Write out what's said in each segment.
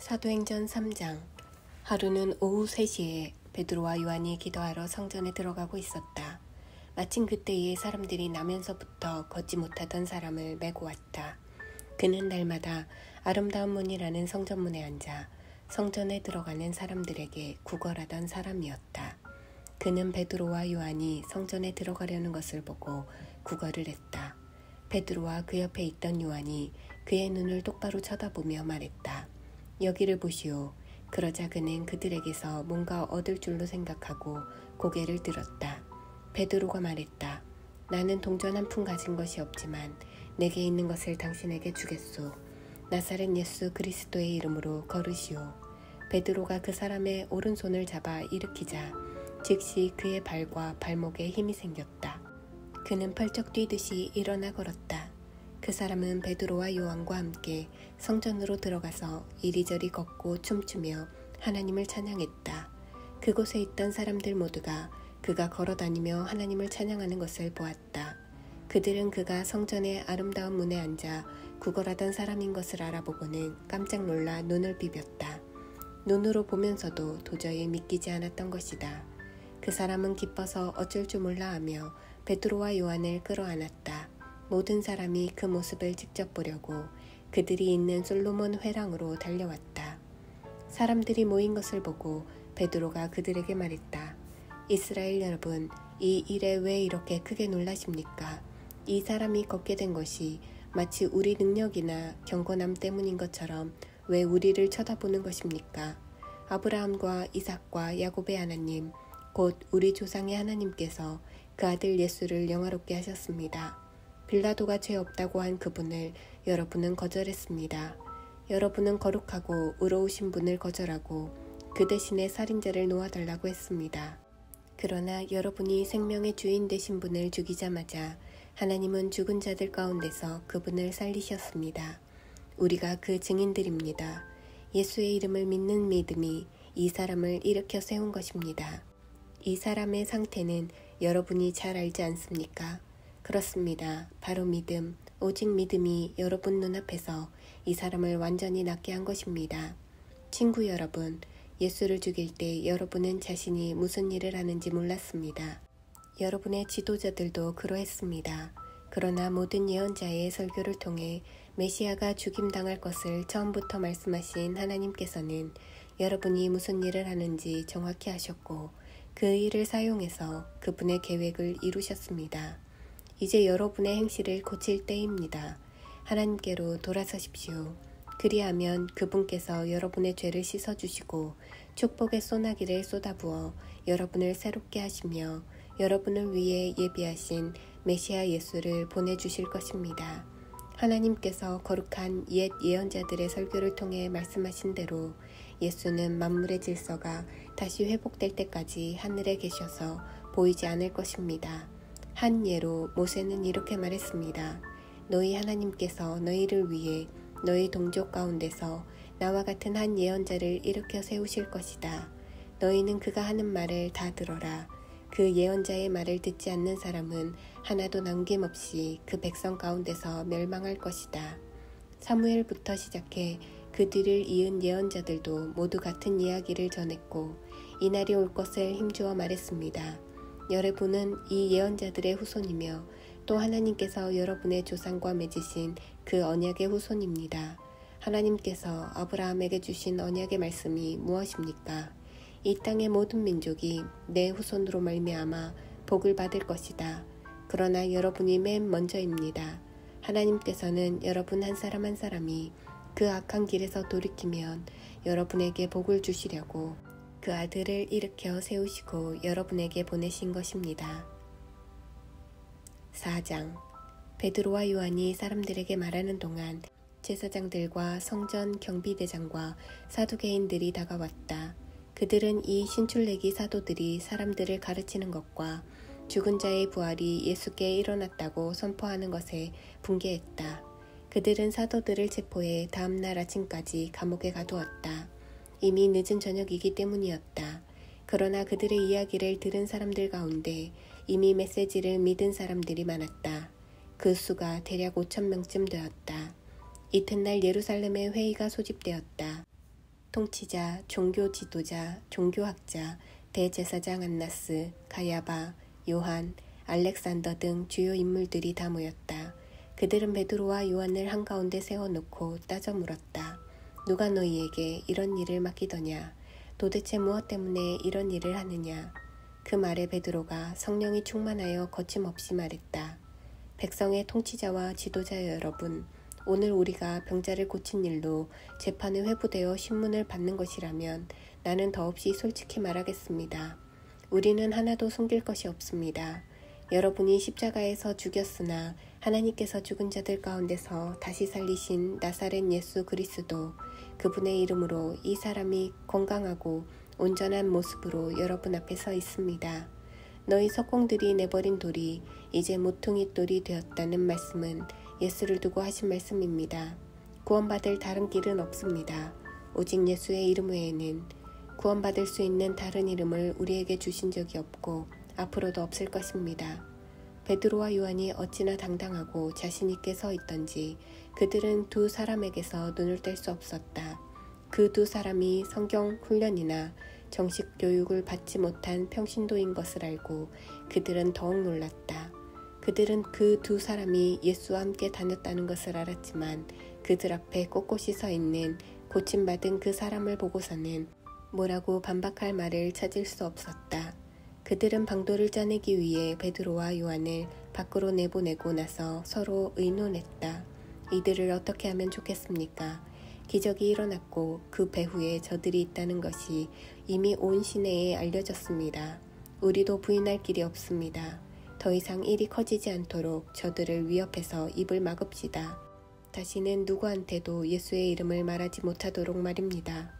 사도행전 3장. 하루는 오후 3시에 베드로와 요한이 기도하러 성전에 들어가고 있었다. 마침 그때에 사람들이 나면서부터 걷지 못하던 사람을 메고 왔다. 그는 날마다 아름다운 문이라는 성전문에 앉아 성전에 들어가는 사람들에게 구걸하던 사람이었다. 그는 베드로와 요한이 성전에 들어가려는 것을 보고 구걸을 했다. 베드로와 그 옆에 있던 요한이 그의 눈을 똑바로 쳐다보며 말했다. 여기를 보시오. 그러자 그는 그들에게서 뭔가 얻을 줄로 생각하고 고개를 들었다. 베드로가 말했다. 나는 동전 한 푼 가진 것이 없지만 내게 있는 것을 당신에게 주겠소. 나사렛 예수 그리스도의 이름으로 걸으시오. 베드로가 그 사람의 오른손을 잡아 일으키자 즉시 그의 발과 발목에 힘이 생겼다. 그는 펄쩍 뛰듯이 일어나 걸었다. 그 사람은 베드로와 요한과 함께 성전으로 들어가서 이리저리 걷고 춤추며 하나님을 찬양했다. 그곳에 있던 사람들 모두가 그가 걸어다니며 하나님을 찬양하는 것을 보았다. 그들은 그가 성전의 아름다운 문에 앉아 구걸하던 사람인 것을 알아보고는 깜짝 놀라 눈을 비볐다. 눈으로 보면서도 도저히 믿기지 않았던 것이다. 그 사람은 기뻐서 어쩔 줄 몰라 하며 베드로와 요한을 끌어안았다. 모든 사람이 그 모습을 직접 보려고 그들이 있는 솔로몬 회랑으로 달려왔다. 사람들이 모인 것을 보고 베드로가 그들에게 말했다. 이스라엘 여러분, 이 일에 왜 이렇게 크게 놀라십니까? 이 사람이 걷게 된 것이 마치 우리 능력이나 경건함 때문인 것처럼 왜 우리를 쳐다보는 것입니까? 아브라함과 이삭과 야곱의 하나님, 곧 우리 조상의 하나님께서 그 아들 예수를 영화롭게 하셨습니다. 빌라도가 죄 없다고 한 그분을 여러분은 거절했습니다. 여러분은 거룩하고 의로우신 분을 거절하고 그 대신에 살인자를 놓아달라고 했습니다. 그러나 여러분이 생명의 주인 되신 분을 죽이자마자 하나님은 죽은 자들 가운데서 그분을 살리셨습니다. 우리가 그 증인들입니다. 예수의 이름을 믿는 믿음이 이 사람을 일으켜 세운 것입니다. 이 사람의 상태는 여러분이 잘 알지 않습니까? 그렇습니다. 바로 믿음, 오직 믿음이 여러분 눈앞에서 이 사람을 완전히 낫게 한 것입니다. 친구 여러분, 예수를 죽일 때 여러분은 자신이 무슨 일을 하는지 몰랐습니다. 여러분의 지도자들도 그러했습니다. 그러나 모든 예언자의 설교를 통해 메시아가 죽임당할 것을 처음부터 말씀하신 하나님께서는 여러분이 무슨 일을 하는지 정확히 하셨고 그 일을 사용해서 그분의 계획을 이루셨습니다. 이제 여러분의 행실을 고칠 때입니다. 하나님께로 돌아서십시오. 그리하면 그분께서 여러분의 죄를 씻어주시고 축복의 소나기를 쏟아부어 여러분을 새롭게 하시며 여러분을 위해 예비하신 메시아 예수를 보내주실 것입니다. 하나님께서 거룩한 옛 예언자들의 설교를 통해 말씀하신 대로 예수는 만물의 질서가 다시 회복될 때까지 하늘에 계셔서 보이지 않을 것입니다. 한 예로 모세는 이렇게 말했습니다. 너희 하나님께서 너희를 위해 너희 동족 가운데서 나와 같은 한 예언자를 일으켜 세우실 것이다. 너희는 그가 하는 말을 다 들어라. 그 예언자의 말을 듣지 않는 사람은 하나도 남김없이 그 백성 가운데서 멸망할 것이다. 사무엘부터 시작해 그 뒤를 이은 예언자들도 모두 같은 이야기를 전했고 이날이 올 것을 힘주어 말했습니다. 여러분은 이 예언자들의 후손이며 또 하나님께서 여러분의 조상과 맺으신 그 언약의 후손입니다. 하나님께서 아브라함에게 주신 언약의 말씀이 무엇입니까? 이 땅의 모든 민족이 내 후손으로 말미암아 복을 받을 것이다. 그러나 여러분이 맨 먼저입니다. 하나님께서는 여러분 한 사람 한 사람이 그 악한 길에서 돌이키면 여러분에게 복을 주시려고 그 아들을 일으켜 세우시고 여러분에게 보내신 것입니다. 4장. 베드로와 요한이 사람들에게 말하는 동안 제사장들과 성전 경비대장과 사두개인들이 다가왔다. 그들은 이 신출내기 사도들이 사람들을 가르치는 것과 죽은 자의 부활이 예수께 일어났다고 선포하는 것에 분개했다. 그들은 사도들을 체포해 다음날 아침까지 감옥에 가두었다. 이미 늦은 저녁이기 때문이었다. 그러나 그들의 이야기를 들은 사람들 가운데 이미 메시지를 믿은 사람들이 많았다. 그 수가 대략 5,000명쯤 되었다. 이튿날 예루살렘에 회의가 소집되었다. 통치자, 종교 지도자, 종교학자, 대제사장 안나스, 가야바, 요한, 알렉산더 등 주요 인물들이 다 모였다. 그들은 베드로와 요한을 한가운데 세워놓고 따져 물었다. 누가 너희에게 이런 일을 맡기더냐? 도대체 무엇 때문에 이런 일을 하느냐? 그 말에 베드로가 성령이 충만하여 거침없이 말했다. 백성의 통치자와 지도자 여러분, 오늘 우리가 병자를 고친 일로 재판에 회부되어 신문을 받는 것이라면 나는 더없이 솔직히 말하겠습니다. 우리는 하나도 숨길 것이 없습니다. 여러분이 십자가에서 죽였으나 하나님께서 죽은 자들 가운데서 다시 살리신 나사렛 예수 그리스도, 그분의 이름으로 이 사람이 건강하고 온전한 모습으로 여러분 앞에 서 있습니다. 너희 석공들이 내버린 돌이 이제 모퉁이 돌이 되었다는 말씀은 예수를 두고 하신 말씀입니다. 구원받을 다른 길은 없습니다. 오직 예수의 이름 외에는 구원받을 수 있는 다른 이름을 우리에게 주신 적이 없고 앞으로도 없을 것입니다. 베드로와 요한이 어찌나 당당하고 자신 있게 서 있던지 그들은 두 사람에게서 눈을 뗄 수 없었다. 그 두 사람이 성경 훈련이나 정식 교육을 받지 못한 평신도인 것을 알고 그들은 더욱 놀랐다. 그들은 그 두 사람이 예수와 함께 다녔다는 것을 알았지만 그들 앞에 꼿꼿이 서 있는 고침받은 그 사람을 보고서는 뭐라고 반박할 말을 찾을 수 없었다. 그들은 방도를 짜내기 위해 베드로와 요한을 밖으로 내보내고 나서 서로 의논했다. 이들을 어떻게 하면 좋겠습니까? 기적이 일어났고 그 배후에 저들이 있다는 것이 이미 온 시내에 알려졌습니다. 우리도 부인할 길이 없습니다. 더 이상 일이 커지지 않도록 저들을 위협해서 입을 막읍시다. 다시는 누구한테도 예수의 이름을 말하지 못하도록 말입니다.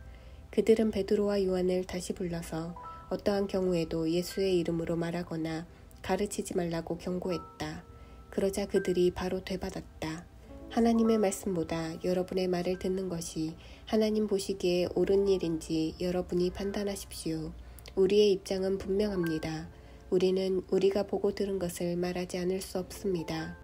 그들은 베드로와 요한을 다시 불러서 어떠한 경우에도 예수의 이름으로 말하거나 가르치지 말라고 경고했다. 그러자 그들이 바로 되받았다. 하나님의 말씀보다 여러분의 말을 듣는 것이 하나님 보시기에 옳은 일인지 여러분이 판단하십시오. 우리의 입장은 분명합니다. 우리는 우리가 보고 들은 것을 말하지 않을 수 없습니다.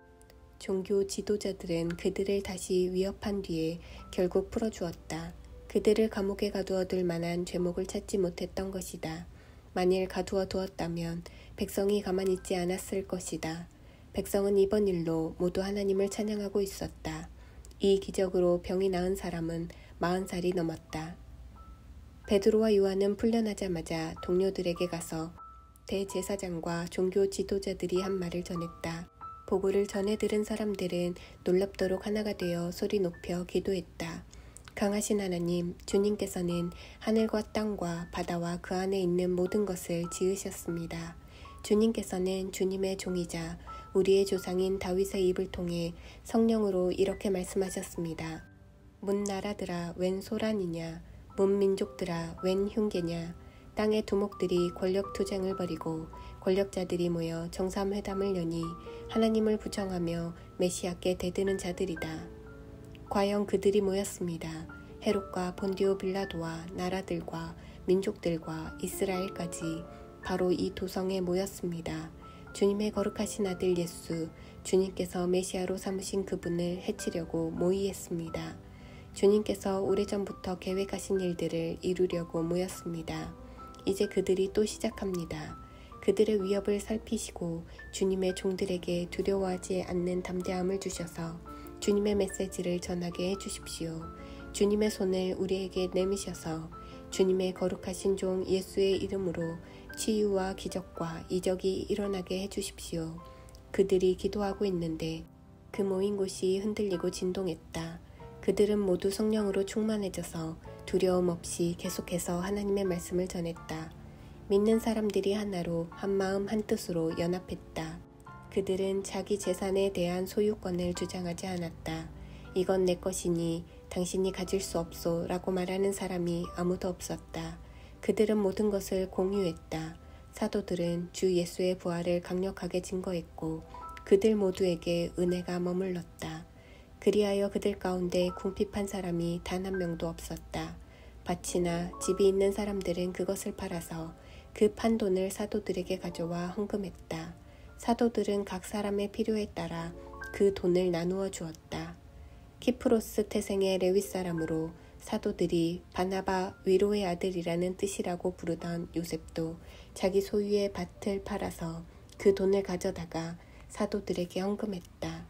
종교 지도자들은 그들을 다시 위협한 뒤에 결국 풀어주었다. 그들을 감옥에 가두어둘 만한 죄목을 찾지 못했던 것이다. 만일 가두어 두었다면 백성이 가만히 있지 않았을 것이다. 백성은 이번 일로 모두 하나님을 찬양하고 있었다. 이 기적으로 병이 나은 사람은 40살이 넘었다. 베드로와 요한은 풀려나자마자 동료들에게 가서 대제사장과 종교 지도자들이 한 말을 전했다. 보고를 전해 들은 사람들은 놀랍도록 하나가 되어 소리 높여 기도했다. 강하신 하나님, 주님께서는 하늘과 땅과 바다와 그 안에 있는 모든 것을 지으셨습니다. 주님께서는 주님의 종이자 우리의 조상인 다윗의 입을 통해 성령으로 이렇게 말씀하셨습니다. 문 나라들아 웬 소란이냐, 문 민족들아 웬 흉계냐. 땅의 두목들이 권력 투쟁을 벌이고 권력자들이 모여 정상회담을 여니 하나님을 부정하며 메시아께 대드는 자들이다. 과연 그들이 모였습니다. 헤롯과 본디오 빌라도와 나라들과 민족들과 이스라엘까지 바로 이 도성에 모였습니다. 주님의 거룩하신 아들 예수, 주님께서 메시아로 삼으신 그분을 해치려고 모의했습니다. 주님께서 오래전부터 계획하신 일들을 이루려고 모였습니다. 이제 그들이 또 시작합니다. 그들의 위협을 살피시고 주님의 종들에게 두려워하지 않는 담대함을 주셔서 주님의 메시지를 전하게 해주십시오. 주님의 손을 우리에게 내미셔서 주님의 거룩하신 종 예수의 이름으로 치유와 기적과 이적이 일어나게 해주십시오. 그들이 기도하고 있는데 그 모인 곳이 흔들리고 진동했다. 그들은 모두 성령으로 충만해져서 두려움 없이 계속해서 하나님의 말씀을 전했다. 믿는 사람들이 하나로 한마음 한뜻으로 연합했다. 그들은 자기 재산에 대한 소유권을 주장하지 않았다. 이건 내 것이니 당신이 가질 수 없소 라고 말하는 사람이 아무도 없었다. 그들은 모든 것을 공유했다. 사도들은 주 예수의 부활을 강력하게 증거했고 그들 모두에게 은혜가 머물렀다. 그리하여 그들 가운데 궁핍한 사람이 단 한 명도 없었다. 밭이나 집이 있는 사람들은 그것을 팔아서 그 판돈을 사도들에게 가져와 헌금했다. 사도들은 각 사람의 필요에 따라 그 돈을 나누어 주었다. 키프로스 태생의 레위 사람으로 사도들이 바나바 위로의 아들이라는 뜻이라고 부르던 요셉도 자기 소유의 밭을 팔아서 그 돈을 가져다가 사도들에게 헌금했다.